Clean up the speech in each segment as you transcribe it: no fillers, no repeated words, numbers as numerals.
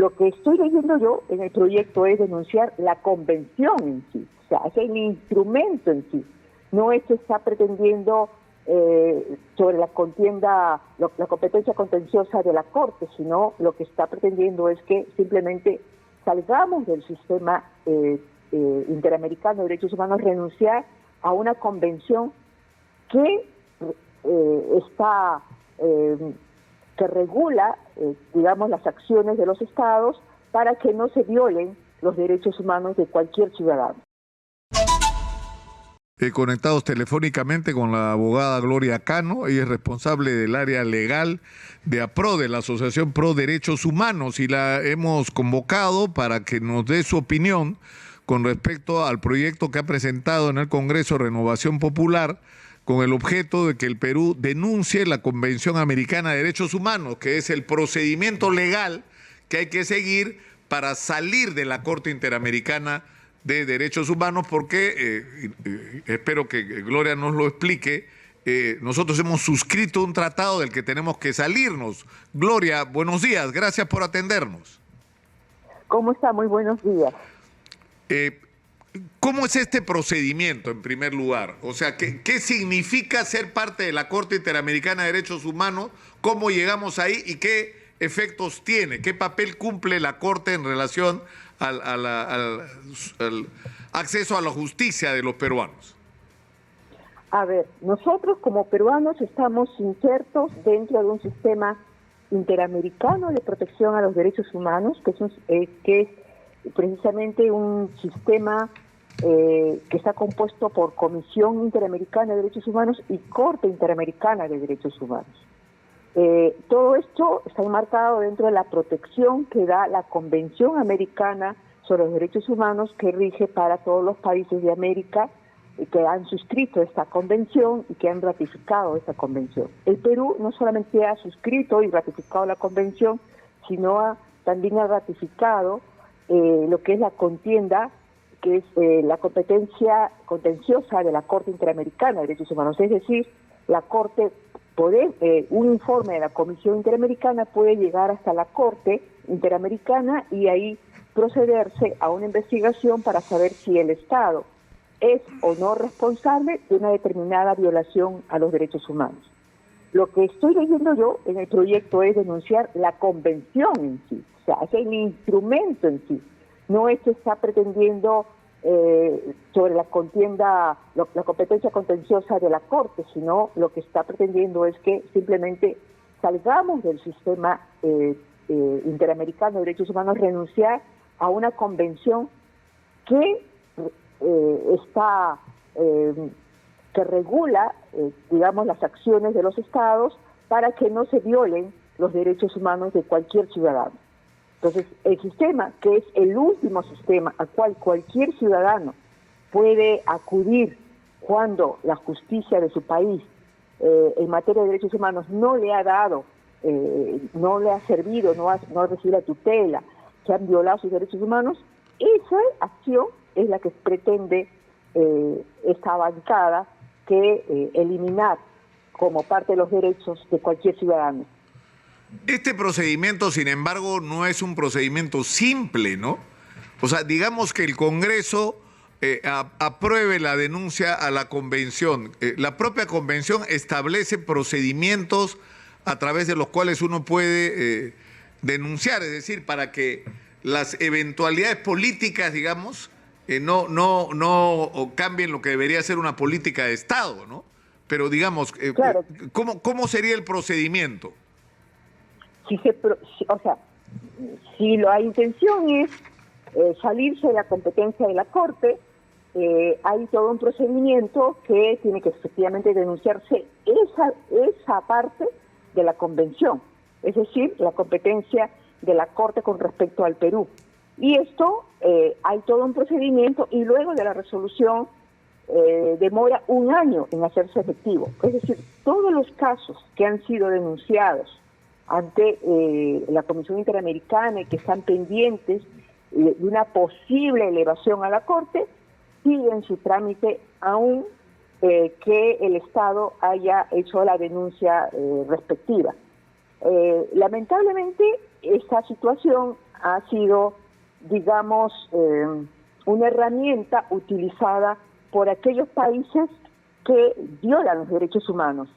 Lo que estoy leyendo yo en el proyecto es denunciar la convención en sí, o sea, es el instrumento en sí. No es que está pretendiendo sobre la contienda, la competencia contenciosa de la Corte, sino lo que está pretendiendo es que simplemente salgamos del sistema interamericano de derechos humanos, renunciar a una convención que que regula, digamos, las acciones de los estados para que no se violen los derechos humanos de cualquier ciudadano. Conectados telefónicamente con la abogada Gloria Cano. Ella es responsable del área legal de APRODE, la Asociación Pro Derechos Humanos, y la hemos convocado para que nos dé su opinión con respecto al proyecto que ha presentado en el Congreso Renovación Popular, con el objeto de que el Perú denuncie la Convención Americana de Derechos Humanos, que es el procedimiento legal que hay que seguir para salir de la Corte Interamericana de Derechos Humanos, porque, espero que Gloria nos lo explique, nosotros hemos suscrito un tratado del que tenemos que salirnos. Gloria, buenos días, gracias por atendernos. ¿Cómo está? Muy buenos días. ¿Cómo es este procedimiento, en primer lugar? O sea, ¿qué significa ser parte de la Corte Interamericana de Derechos Humanos? ¿Cómo llegamos ahí y qué efectos tiene? ¿Qué papel cumple la Corte en relación al acceso a la justicia de los peruanos? A ver, nosotros como peruanos estamos insertos dentro de un sistema interamericano de protección a los derechos humanos, que es precisamente un sistema que está compuesto por Comisión Interamericana de Derechos Humanos y Corte Interamericana de Derechos Humanos. Todo esto está enmarcado dentro de la protección que da la Convención Americana sobre los Derechos Humanos, que rige para todos los países de América que han suscrito esta convención y que han ratificado esta convención. El Perú no solamente ha suscrito y ratificado la convención, sino también ha ratificado lo que es la contienda, que es la competencia contenciosa de la Corte Interamericana de Derechos Humanos. Es decir, la Corte, un informe de la Comisión Interamericana puede llegar hasta la Corte Interamericana y ahí procederse a una investigación para saber si el Estado es o no responsable de una determinada violación a los derechos humanos. Lo que estoy leyendo yo en el proyecto es denunciar la convención en sí, o sea, es el instrumento en sí. No es que está pretendiendo sobre la contienda, la competencia contenciosa de la Corte, sino lo que está pretendiendo es que simplemente salgamos del sistema interamericano de derechos humanos, renunciar a una convención que que regula, digamos, las acciones de los estados para que no se violen los derechos humanos de cualquier ciudadano. Entonces, el sistema, que es el último sistema al cual cualquier ciudadano puede acudir cuando la justicia de su país en materia de derechos humanos no le ha dado, no le ha servido, no ha recibido la tutela, que han violado sus derechos humanos, esa acción es la que pretende esta bancada que eliminar como parte de los derechos de cualquier ciudadano. Este procedimiento, sin embargo, no es un procedimiento simple, ¿no? O sea, digamos que el Congreso apruebe la denuncia a la Convención. La propia Convención establece procedimientos a través de los cuales uno puede denunciar, es decir, para que las eventualidades políticas, digamos, no cambien lo que debería ser una política de Estado, ¿no? Pero digamos, claro. ¿Cómo sería el procedimiento? Si la intención es salirse de la competencia de la Corte, hay todo un procedimiento que tiene que efectivamente denunciarse esa parte de la Convención, es decir, la competencia de la Corte con respecto al Perú. Y esto, hay todo un procedimiento y luego de la resolución demora un año en hacerse efectivo. Es decir, todos los casos que han sido denunciados ante la Comisión Interamericana y que están pendientes de una posible elevación a la Corte, siguen su trámite aún que el Estado haya hecho la denuncia respectiva. Lamentablemente, esta situación ha sido, digamos, una herramienta utilizada por aquellos países que violan los derechos humanos.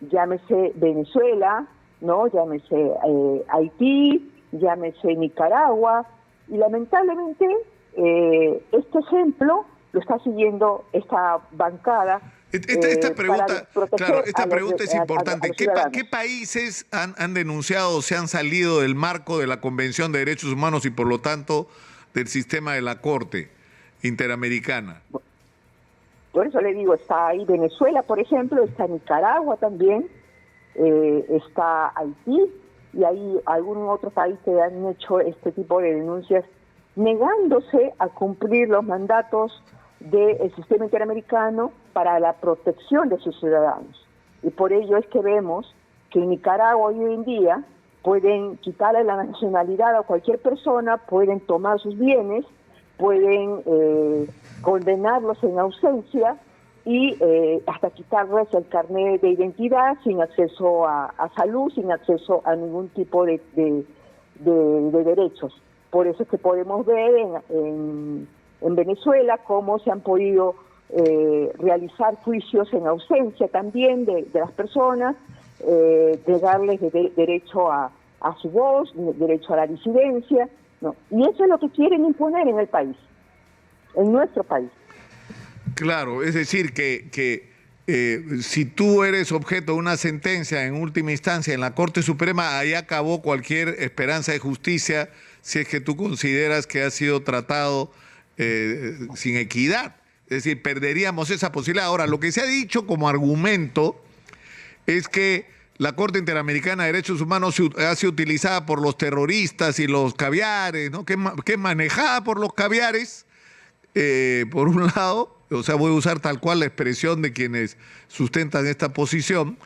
Llámese Venezuela, ¿no? Llámese Haití, llámese Nicaragua, y lamentablemente este ejemplo lo está siguiendo esta bancada. Esta pregunta, claro, esta pregunta es importante. ¿Qué países han denunciado o se han salido del marco de la Convención de Derechos Humanos y por lo tanto del sistema de la Corte Interamericana? Por eso le digo, está ahí Venezuela, por ejemplo, está Nicaragua también, está Haití, y hay algún otro país que han hecho este tipo de denuncias negándose a cumplir los mandatos del sistema interamericano para la protección de sus ciudadanos. Y por ello es que vemos que en Nicaragua hoy en día pueden quitarle la nacionalidad a cualquier persona, pueden tomar sus bienes, pueden condenarlos en ausencia y hasta quitarles el carnet de identidad sin acceso a salud, sin acceso a ningún tipo de derechos. Por eso es que podemos ver en Venezuela cómo se han podido realizar juicios en ausencia también de las personas, de darles derecho a su voz, derecho a la disidencia, ¿no? Y eso es lo que quieren imponer en el país, en nuestro país. Claro, es decir, que si tú eres objeto de una sentencia en última instancia en la Corte Suprema, ahí acabó cualquier esperanza de justicia si es que tú consideras que ha sido tratado sin equidad. Es decir, perderíamos esa posibilidad. Ahora, lo que se ha dicho como argumento es que la Corte Interamericana de Derechos Humanos ha sido utilizada por los terroristas y los caviares, ¿no? Que es manejada por los caviares, por un lado, o sea, voy a usar tal cual la expresión de quienes sustentan esta posición,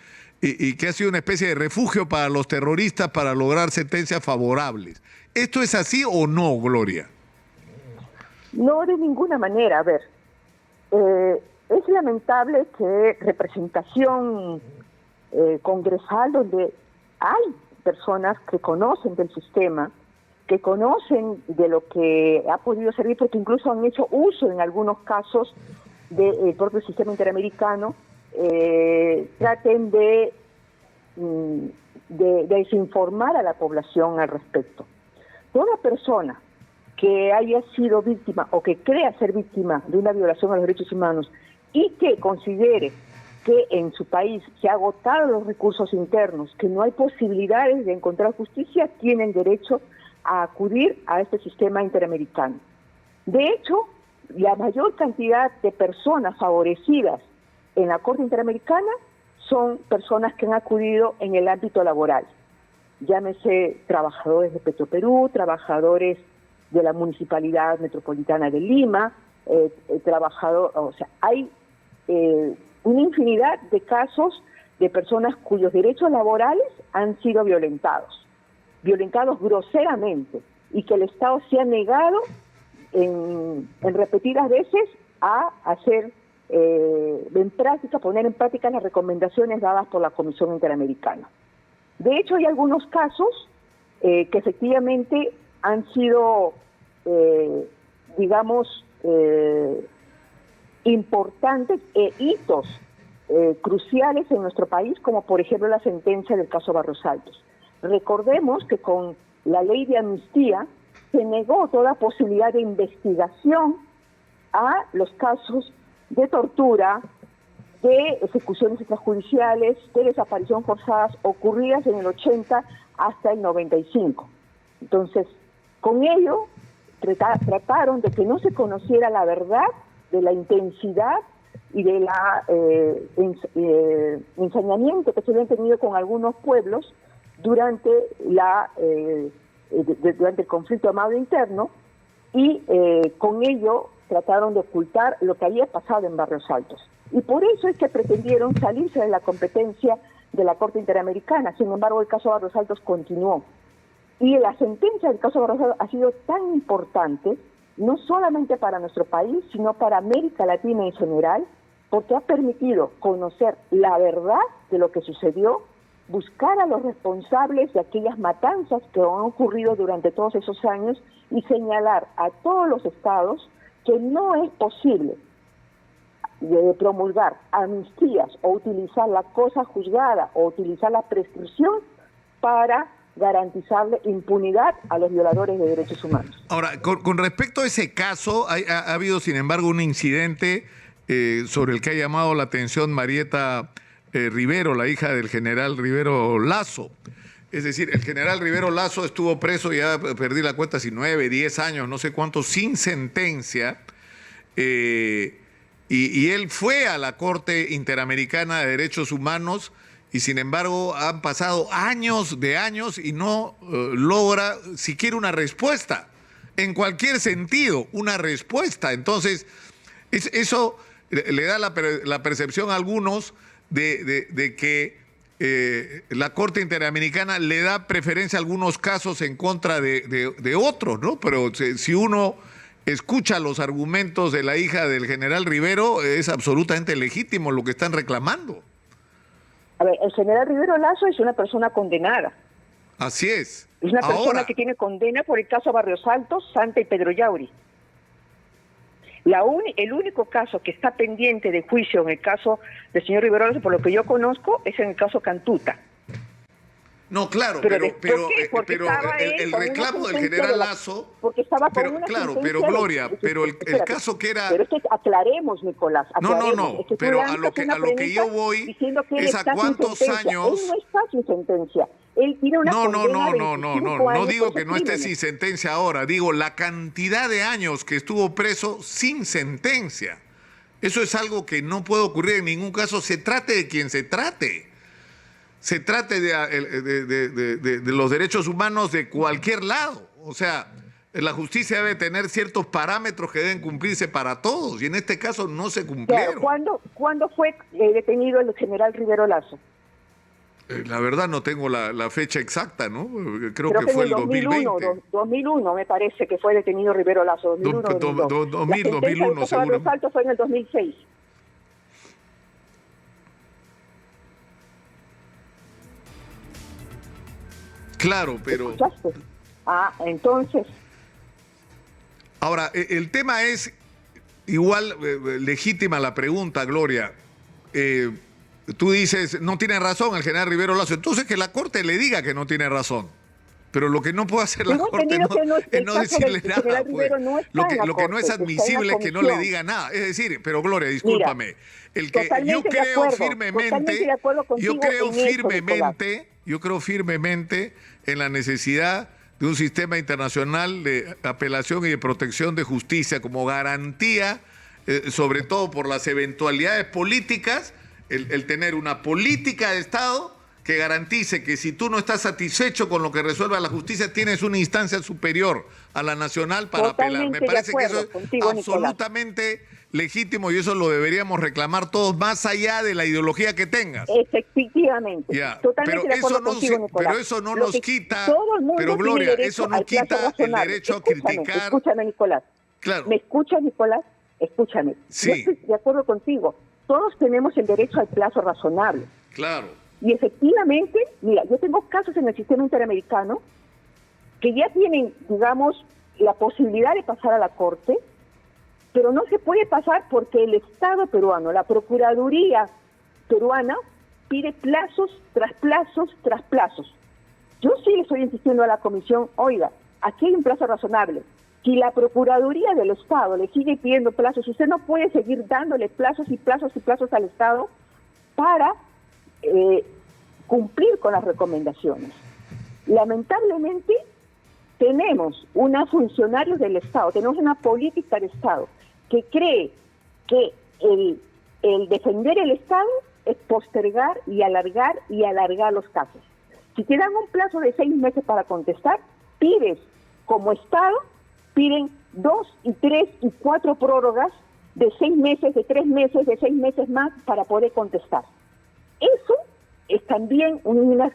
y que ha sido una especie de refugio para los terroristas para lograr sentencias favorables. ¿Esto es así o no, Gloria? No, de ninguna manera. A ver, es lamentable que representación congresal, donde hay personas que conocen del sistema, que conocen de lo que ha podido servir, porque incluso han hecho uso en algunos casos del propio sistema interamericano, traten de desinformar a la población al respecto. Toda persona que haya sido víctima o que crea ser víctima de una violación a los derechos humanos y que considere que en su país se han agotado los recursos internos, que no hay posibilidades de encontrar justicia, tienen derecho a acudir a este sistema interamericano. De hecho, la mayor cantidad de personas favorecidas en la Corte Interamericana son personas que han acudido en el ámbito laboral. Llámese trabajadores de Petroperú, trabajadores de la Municipalidad Metropolitana de Lima, o sea, hay una infinidad de casos de personas cuyos derechos laborales han sido violentados groseramente, y que el Estado se ha negado en repetidas veces a hacer poner en práctica las recomendaciones dadas por la Comisión Interamericana. De hecho, hay algunos casos que efectivamente han sido, importantes hitos cruciales en nuestro país, como por ejemplo la sentencia del caso Barros Altos. Recordemos que con la ley de amnistía se negó toda posibilidad de investigación a los casos de tortura, de ejecuciones extrajudiciales, de desaparición forzadas ocurridas en el 80 hasta el 95. Entonces, con ello trataron de que no se conociera la verdad de la intensidad y de la ensañamiento que se habían tenido con algunos pueblos durante durante el conflicto armado interno, y con ello trataron de ocultar lo que había pasado en Barrios Altos. Y por eso es que pretendieron salirse de la competencia de la Corte Interamericana. Sin embargo, el caso Barrios Altos continuó. Y la sentencia del caso Barrios Altos ha sido tan importante, no solamente para nuestro país, sino para América Latina en general, porque ha permitido conocer la verdad de lo que sucedió buscar a los responsables de aquellas matanzas que han ocurrido durante todos esos años y señalar a todos los estados que no es posible promulgar amnistías o utilizar la cosa juzgada o utilizar la prescripción para garantizarle impunidad a los violadores de derechos humanos. Ahora, con respecto a ese caso, ha habido, sin embargo, un incidente sobre el que ha llamado la atención Marieta Rivero, la hija del general Rivero Lazo. Es decir, el general Rivero Lazo estuvo preso, ya perdí la cuenta, si 9, 10 años, no sé cuántos, sin sentencia, y él fue a la Corte Interamericana de Derechos Humanos y sin embargo han pasado años de años y no logra siquiera una respuesta, en cualquier sentido, una respuesta. Entonces, eso le da la percepción a algunos de que la Corte Interamericana le da preferencia a algunos casos en contra de otros, ¿no? Pero si uno escucha los argumentos de la hija del general Rivero, es absolutamente legítimo lo que están reclamando. A ver, el general Rivero Lazo es una persona condenada. Así es. Es una persona que tiene condena por el caso Barrios Altos, Santa y Pedro Yauri. El único caso que está pendiente de juicio en el caso del señor Rivero Lazo, por lo que yo conozco, es en el caso Cantuta. No, claro, pero el reclamo del general Lazo... Porque estaba con una pero Gloria, pero el caso que era... Pero es que aclaremos, Nicolás. No, pero a lo que yo voy es a cuántos años... Él no está sin sentencia. Él tiene una no digo que no esté sin sentencia ahora, digo la cantidad de años que estuvo preso sin sentencia. Eso es algo que no puede ocurrir en ningún caso, se trate de quien se trate. Se trate de los derechos humanos de cualquier lado. O sea, la justicia debe tener ciertos parámetros que deben cumplirse para todos, y en este caso no se cumplieron. Claro, ¿cuándo fue detenido el general Rivero Lazo? La verdad no tengo la fecha exacta, ¿no? Creo que fue el 2020. 2001 me parece que fue detenido Rivero Lazo. 2001 seguro. Salto fue en el 2006. Claro, pero... ¿Escuchaste? Entonces... Ahora, el tema es igual legítima la pregunta, Gloria. Tú dices, no tiene razón el general Rivero Lazo. Entonces que la Corte le diga que no tiene razón. Pero lo que no puede hacer la Corte es no decirle nada. Pues. Lo que no es admisible es que no le diga nada. Es decir, pero Gloria, discúlpame. Yo creo firmemente en la necesidad de un sistema internacional de apelación y de protección de justicia como garantía, sobre todo por las eventualidades políticas, el tener una política de Estado que garantice que si tú no estás satisfecho con lo que resuelva la justicia, tienes una instancia superior a la nacional para apelar. Me parece que eso es absolutamente legítimo y eso lo deberíamos reclamar todos, más allá de la ideología que tengas. Efectivamente. Totalmente de acuerdo contigo, Nicolás. Pero eso no nos quita, pero Gloria, eso no quita el derecho a criticar. Escúchame, Nicolás. Claro. ¿Me escuchas, Nicolás? Escúchame. Sí. Yo estoy de acuerdo contigo. Todos tenemos el derecho al plazo razonable. Claro. Y efectivamente, mira, yo tengo casos en el sistema interamericano que ya tienen, digamos, la posibilidad de pasar a la Corte, pero no se puede pasar porque el Estado peruano, la Procuraduría peruana, pide plazos tras plazos tras plazos. Yo sí le estoy insistiendo a la Comisión, oiga, aquí hay un plazo razonable. Si la Procuraduría del Estado le sigue pidiendo plazos, usted no puede seguir dándole plazos y plazos y plazos al Estado para cumplir con las recomendaciones. Lamentablemente, tenemos unos funcionarios del Estado, tenemos una política de Estado que cree que el defender el Estado es postergar y alargar los casos. Si te dan un plazo de 6 meses para contestar, pides como Estado, piden 2 y 3 y 4 prórrogas de 6 meses, de 3 meses, de 6 meses más para poder contestar. Eso es también una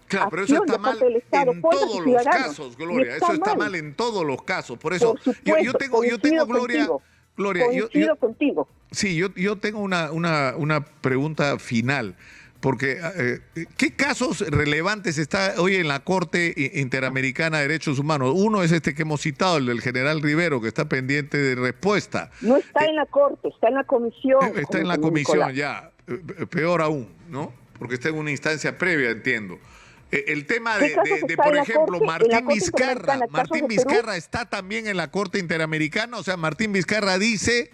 claro, pero eso está mal en todos los casos, Gloria. Eso está mal en todos los casos. Por eso, yo tengo, Gloria, coincido contigo. Sí, yo tengo una pregunta final. Porque, ¿qué casos relevantes está hoy en la Corte Interamericana de Derechos Humanos? Uno es este que hemos citado, el del general Rivero, que está pendiente de respuesta. No está en la Corte, está en la comisión. Está en la comisión, ya. Peor aún, ¿no? Porque está en una instancia previa, entiendo. El tema de por ejemplo, Martín Vizcarra. Martín Vizcarra está también en la Corte Interamericana. O sea, Martín Vizcarra dice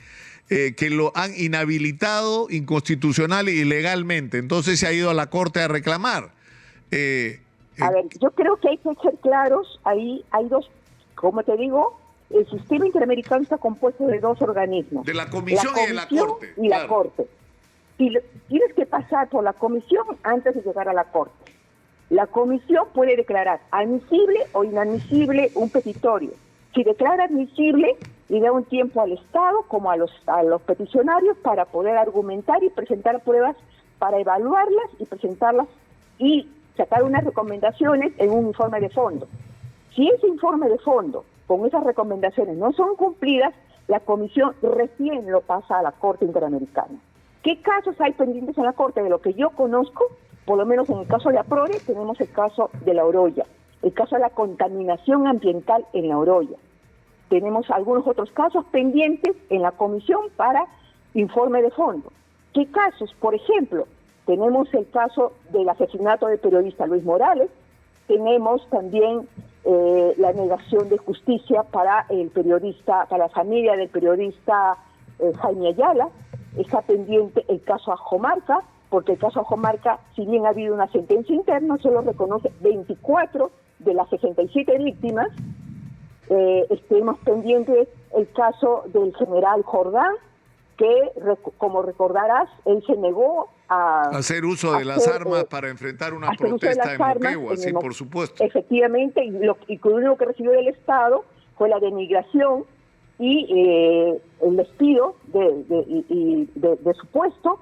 que lo han inhabilitado inconstitucional e ilegalmente. Entonces se ha ido a la Corte a reclamar. A ver, yo creo que hay que ser claros. Ahí hay dos, como te digo, el sistema interamericano está compuesto de dos organismos. De la Comisión y de la Corte. Y la Corte. Tienes que pasar por la Comisión antes de llegar a la Corte. La Comisión puede declarar admisible o inadmisible un petitorio. Si declara admisible, le da un tiempo al Estado como a los peticionarios para poder argumentar y presentar pruebas para evaluarlas y presentarlas y sacar unas recomendaciones en un informe de fondo. Si ese informe de fondo con esas recomendaciones no son cumplidas, la Comisión recién lo pasa a la Corte Interamericana. ¿Qué casos hay pendientes en la Corte? De lo que yo conozco, por lo menos en el caso de APRODE, tenemos el caso de La Oroya, el caso de la contaminación ambiental en La Oroya. Tenemos algunos otros casos pendientes en la Comisión para informe de fondo. ¿Qué casos? Por ejemplo, tenemos el caso del asesinato del periodista Luis Morales, tenemos también la negación de justicia para el periodista, para la familia del periodista Jaime Ayala. Está pendiente el caso Ajomarca, porque el caso Ajomarca, si bien ha habido una sentencia interna, solo reconoce 24 de las 67 víctimas. Estemos pendientes el caso del general Jordán, que, como recordarás, él se negó a hacer uso de las armas para enfrentar una protesta en Moquegua, sí, por supuesto. Efectivamente, y lo único que recibió del Estado fue la denigración y el despido de su puesto.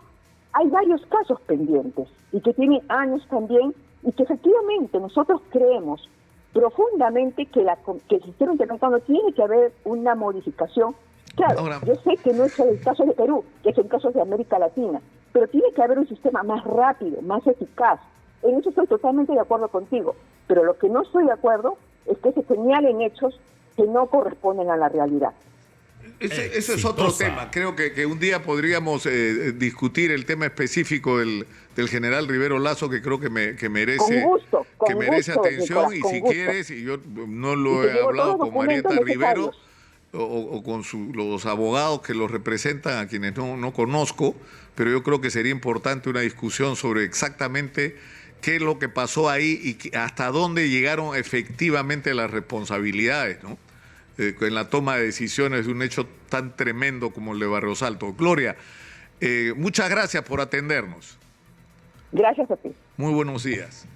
Hay varios casos pendientes y que tienen años también, y que efectivamente nosotros creemos profundamente que el sistema interamericano tiene que haber una modificación. Claro, ahora, yo sé que no es el caso de Perú, que es el caso de América Latina, pero tiene que haber un sistema más rápido, más eficaz. En eso estoy totalmente de acuerdo contigo, pero lo que no estoy de acuerdo es que se señalen hechos que no corresponden a la realidad. Ese es otro tema. Creo que un día podríamos discutir el tema específico del general Rivero Lazo, que creo que merece, merece atención. Y si quieres, y yo no lo he hablado con Marieta Rivero o con los abogados que los representan, a quienes no conozco, pero yo creo que sería importante una discusión sobre exactamente qué es lo que pasó ahí y hasta dónde llegaron efectivamente las responsabilidades, ¿no? En la toma de decisiones de un hecho tan tremendo como el de Barrios Altos. Gloria, muchas gracias por atendernos. Gracias a ti. Muy buenos días.